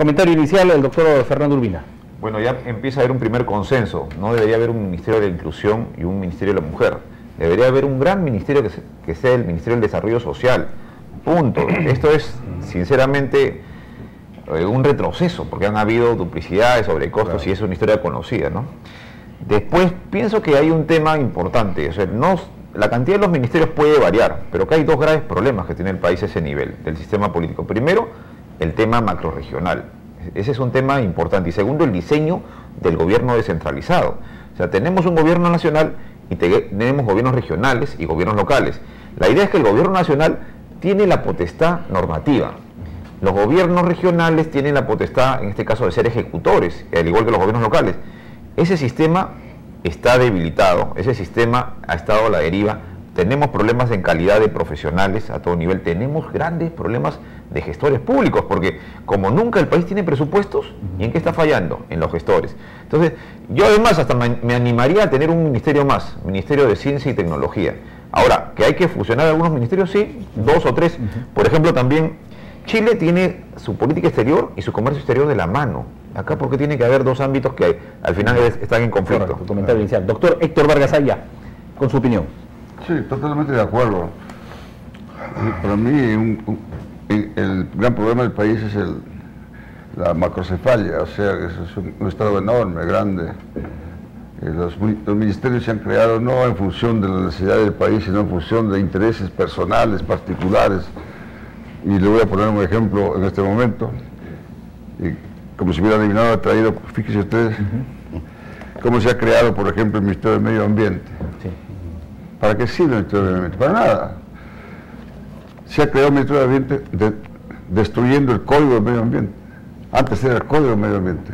Comentario inicial del doctor Fernando Urbina. Bueno, ya empieza a haber un primer consenso. No debería haber un Ministerio de la Inclusión y un Ministerio de la Mujer. Debería haber un gran ministerio que sea el Ministerio del Desarrollo Social. Punto. Esto es, sinceramente, un retroceso, porque han habido duplicidades, sobrecostos, claro, y es una historia conocida, ¿no? Después, pienso que hay un tema importante. O sea, la cantidad de los ministerios puede variar, pero que hay dos graves problemas que tiene el país a ese nivel del sistema político. Primero, el tema macrorregional. Ese es un tema importante. Y segundo, el diseño del gobierno descentralizado. O sea, tenemos un gobierno nacional y tenemos gobiernos regionales y gobiernos locales. La idea es que el gobierno nacional tiene la potestad normativa. Los gobiernos regionales tienen la potestad, en este caso, de ser ejecutores, al igual que los gobiernos locales. Ese sistema está debilitado, ese sistema ha estado a la deriva. Tenemos problemas en calidad de profesionales a todo nivel, tenemos grandes problemas de gestores públicos, porque como nunca el país tiene presupuestos, ¿y en qué está fallando? En los gestores. Entonces, yo además hasta me animaría a tener un ministerio más, Ministerio de Ciencia y Tecnología. Ahora, que hay que fusionar algunos ministerios, sí, 2 o 3. Por ejemplo, también Chile tiene su política exterior y su comercio exterior de la mano. Acá, ¿por qué tiene que haber dos ámbitos que al final están en conflicto? Correcto, comentario inicial. Doctor Héctor Vargas Aya, con su opinión. Sí, totalmente de acuerdo. Para mí, el gran problema del país es la macrocefalia, o sea, es un estado enorme, grande. Los ministerios se han creado no en función de la necesidad del país, sino en función de intereses personales, particulares. Y le voy a poner un ejemplo en este momento. Como si hubiera adivinado, traído, fíjense ustedes, cómo se ha creado, por ejemplo, el Ministerio del Medio Ambiente. Sí. ¿Para qué sirve el Ministerio del Medio Ambiente? Para nada. Se ha creado el Ministerio del Medio Ambiente destruyendo el Código del Medio Ambiente. Antes era el Código del Medio Ambiente.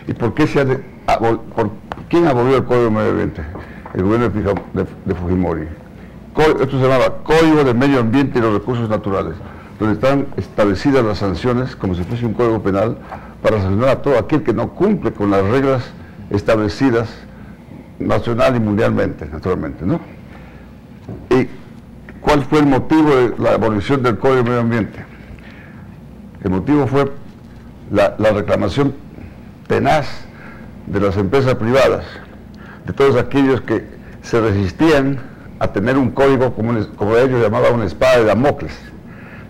¿Y por qué quién abolió el Código del Medio Ambiente? El gobierno de Fujimori. Esto se llamaba Código del Medio Ambiente y los Recursos Naturales, donde están establecidas las sanciones, como si fuese un código penal, para sancionar a todo aquel que no cumple con las reglas establecidas nacional y mundialmente, naturalmente, ¿no? ¿Y cuál fue el motivo de la abolición del Código de Medio Ambiente? El motivo fue la reclamación tenaz de las empresas privadas, de todos aquellos que se resistían a tener un código, como ellos llamaban, una espada de Damocles.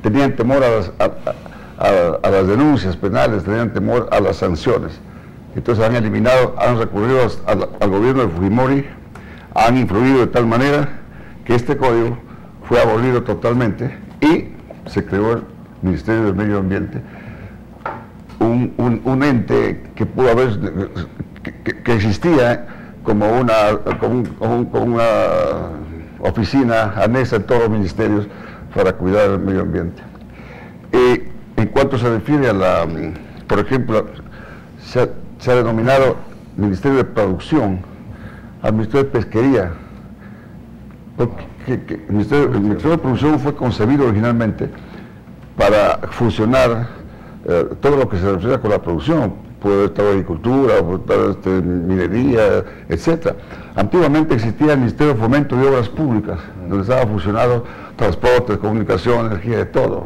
Tenían temor a las denuncias penales, tenían temor a las sanciones. Entonces han recurrido al gobierno de Fujimori, han influido de tal manera que este código fue abolido totalmente y se creó el Ministerio del Medio Ambiente, un ente que pudo haber, que existía como una oficina anexa en todos los ministerios para cuidar el medio ambiente. En cuanto se refiere a por ejemplo, se ha denominado Ministerio de Producción al Ministerio de Pesquería, porque el Ministerio de Producción fue concebido originalmente para fusionar todo lo que se refiere con la producción. Puede estar agricultura, puede estar minería, etc. Antiguamente existía el Ministerio de Fomento de Obras Públicas, donde estaba fusionado transporte, comunicación, energía, de todo.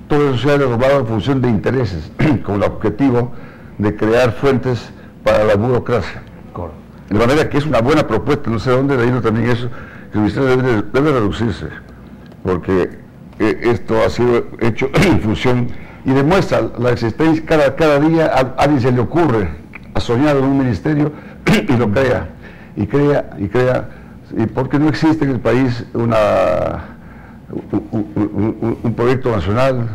Todo eso se ha derrumbado en función de intereses, con el objetivo de crear fuentes para la burocracia. De manera que es una buena propuesta, no sé dónde de ahí también eso, que el Ministerio debe reducirse, porque esto ha sido hecho en función y demuestra la existencia. Cada día a alguien se le ocurre, ha soñado en un ministerio y lo crea, y porque no existe en el país un proyecto nacional,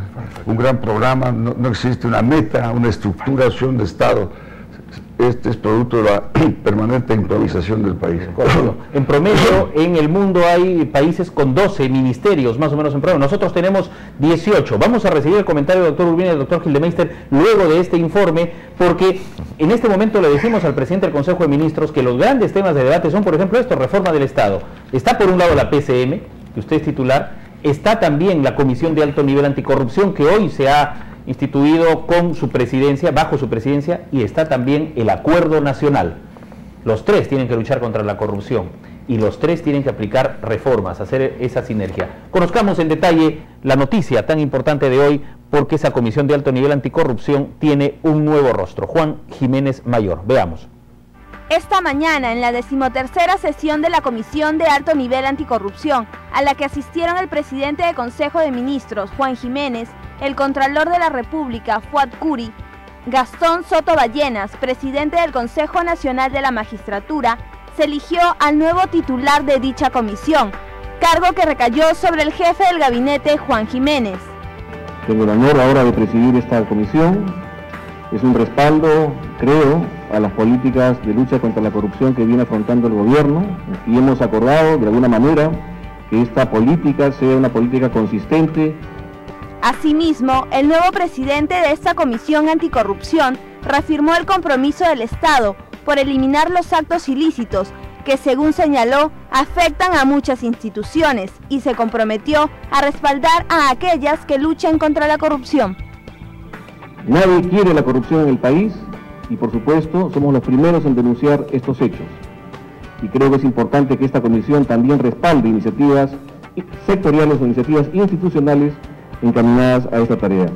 un gran programa, no existe una meta, una estructuración de Estado. Este es producto de la permanente improvisación del país. En promedio, en el mundo hay países con 12 ministerios, más o menos en promedio. Nosotros tenemos 18. Vamos a recibir el comentario del doctor Urbina y del doctor Gildemeister luego de este informe, porque en este momento le decimos al presidente del Consejo de Ministros que los grandes temas de debate son, por ejemplo, esto, reforma del Estado. Está por un lado la PCM, que usted es titular, está también la Comisión de Alto Nivel Anticorrupción, que hoy se ha instituido con su presidencia, bajo su presidencia, y está también el Acuerdo Nacional. Los tres tienen que luchar contra la corrupción y los tres tienen que aplicar reformas, hacer esa sinergia. Conozcamos en detalle la noticia tan importante de hoy porque esa comisión de alto nivel anticorrupción tiene un nuevo rostro. Juan Jiménez Mayor, veamos. Esta mañana, en la 13ª sesión de la Comisión de Alto Nivel Anticorrupción, a la que asistieron el presidente del Consejo de Ministros, Juan Jiménez, el Contralor de la República, Fuad Curi, Gastón Soto Ballenas, presidente del Consejo Nacional de la Magistratura, se eligió al nuevo titular de dicha comisión, cargo que recayó sobre el jefe del gabinete, Juan Jiménez. Tengo el honor ahora de presidir esta comisión. Es un respaldo, creo, a las políticas de lucha contra la corrupción que viene afrontando el gobierno, y hemos acordado de alguna manera que esta política sea una política consistente. Asimismo, el nuevo presidente de esta comisión anticorrupción reafirmó el compromiso del Estado por eliminar los actos ilícitos que, según señaló, afectan a muchas instituciones, y se comprometió a respaldar a aquellas que luchen contra la corrupción. Nadie quiere la corrupción en el país y, por supuesto, somos los primeros en denunciar estos hechos. Y creo que es importante que esta comisión también respalde iniciativas sectoriales o iniciativas institucionales encaminadas a esta tarea.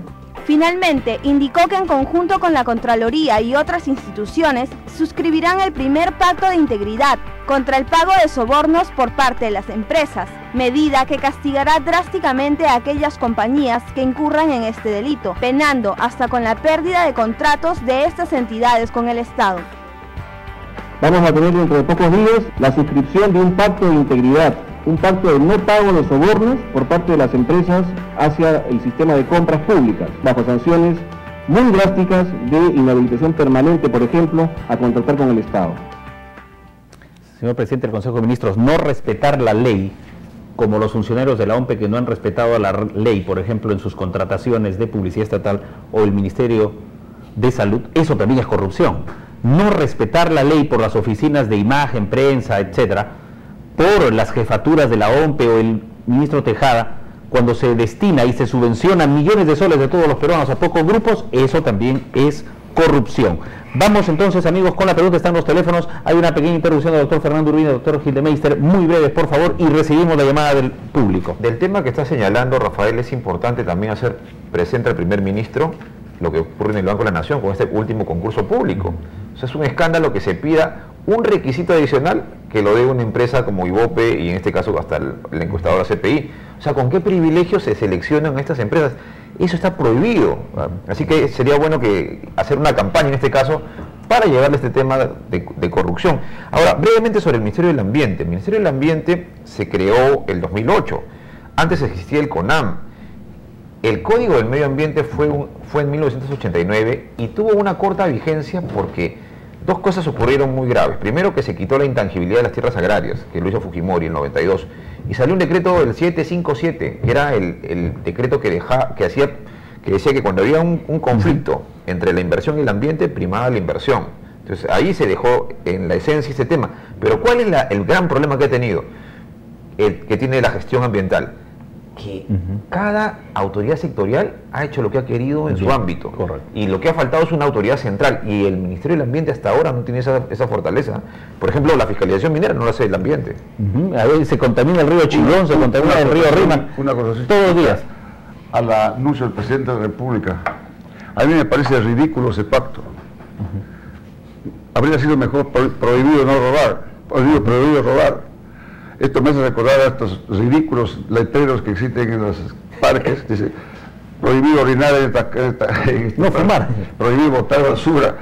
Finalmente, indicó que en conjunto con la Contraloría y otras instituciones, suscribirán el primer pacto de integridad contra el pago de sobornos por parte de las empresas, medida que castigará drásticamente a aquellas compañías que incurran en este delito, penando hasta con la pérdida de contratos de estas entidades con el Estado. Vamos a tener dentro de pocos días la suscripción de un pacto de integridad, un pacto de no pago de sobornos por parte de las empresas hacia el sistema de compras públicas, bajo sanciones muy drásticas de inhabilitación permanente, por ejemplo, a contratar con el Estado. Señor presidente del Consejo de Ministros, no respetar la ley, como los funcionarios de la OMPE que no han respetado la ley, por ejemplo, en sus contrataciones de publicidad estatal, o el Ministerio de Salud, eso también es corrupción. No respetar la ley por las oficinas de imagen, prensa, etcétera, por las jefaturas de la OMPE o el ministro Tejada, cuando se destina y se subvenciona millones de soles de todos los peruanos a pocos grupos, eso también es corrupción. Vamos entonces, amigos, con la pregunta. Están los teléfonos. Hay una pequeña interrupción del doctor Fernando Urbina y del doctor Gildemeister, muy breves, por favor, y recibimos la llamada del público. Del tema que está señalando Rafael, es importante también hacer presente al primer ministro lo que ocurre en el Banco de la Nación con este último concurso público. O sea, es un escándalo que se pida un requisito adicional que lo dé una empresa como Ibope y en este caso hasta la encuestadora CPI. O sea, ¿con qué privilegios se seleccionan estas empresas? Eso está prohibido. Así que sería bueno que hacer una campaña en este caso para llevarle este tema de corrupción. Ahora, brevemente sobre el Ministerio del Ambiente. El Ministerio del Ambiente se creó el 2008. Antes existía el CONAM. El Código del Medio Ambiente fue en 1989 y tuvo una corta vigencia porque dos cosas ocurrieron muy graves. Primero, que se quitó la intangibilidad de las tierras agrarias, que lo hizo Fujimori en el 92, y salió un decreto del 757, que era el decreto que decía que cuando había un conflicto entre la inversión y el ambiente, primaba la inversión. Entonces ahí se dejó en la esencia este tema. Pero ¿cuál es el gran problema que ha tenido? Que tiene la gestión ambiental. Que cada autoridad sectorial ha hecho lo que ha querido en su ámbito. Correcto. Y lo que ha faltado es una autoridad central. Y el Ministerio del Ambiente hasta ahora no tiene esa fortaleza. Por ejemplo, la fiscalización minera no la hace el ambiente. A ver, se contamina el río Chillón, se contamina el río Rima, Una cosa así, todos los días. Al anuncio del presidente de la República, a mí me parece ridículo ese pacto. Habría sido mejor prohibido no robar, prohibido robar. Esto me hace recordar a estos ridículos letreros que existen en los parques. Dice, prohibido orinar no fumar, prohibido botar basura.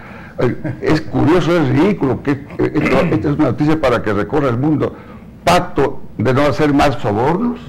Es curioso, es ridículo. Esta es una noticia para que recorra el mundo. Pacto de no hacer más sobornos.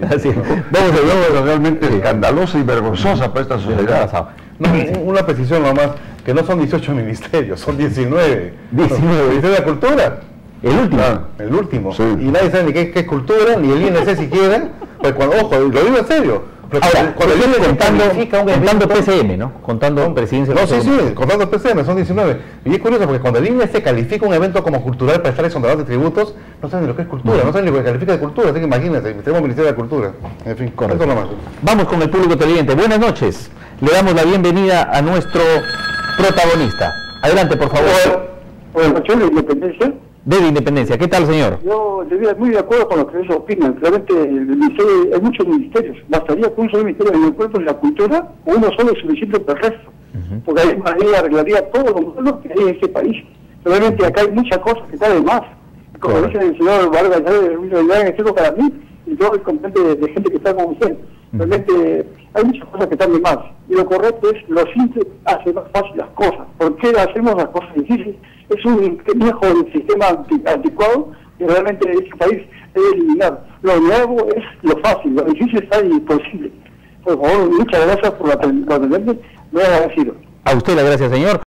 Así es. Vamos a ver, realmente escandalosa y vergonzosa para esta sociedad. No, una precisión nomás, que no son 18 ministerios, son 19. 19. El Ministerio de la Cultura. El último. El último. Sí. Y nadie sabe ni qué es cultura, ni el INC siquiera. Pues cuando, ojo, lo digo en serio. Ahora, cuando el INC contando PCM, ¿no? Contando presidencia. No, sí, contando el PCM, son 19. Y es curioso porque cuando el INC califica un evento como cultural para estar exonerado de tributos, no saben ni lo que es cultura, no saben ni lo que califica de cultura. Así que imagínense, tenemos Ministerio de la Cultura. En fin, correcto. Eso nomás. Vamos con el público televidente. Buenas noches. Le damos la bienvenida a nuestro protagonista. Adelante, por favor. Buenas noches, la Independencia. de Independencia. ¿Qué tal, señor? Yo estoy muy de acuerdo con lo que ellos opinan. Realmente hay muchos ministerios. Bastaría con un solo ministerio en el cuerpo de la cultura, o uno solo es suficiente para el resto. Porque ahí arreglaría todo lo que hay en este país. Realmente acá hay muchas cosas que están de más. Como dice el señor Vargas, ya en para mí, y todo el componente de gente que está con usted. Realmente hay muchas cosas que están de más. Y lo correcto es, lo simple hace más fácil las cosas. ¿Por qué hacemos las cosas difíciles? Es un viejo sistema anticuado que realmente este país debe eliminar. Lo nuevo es lo fácil, lo difícil está imposible. Por favor, muchas gracias por atenderme. Muy agradecido. A usted la gracias, señor.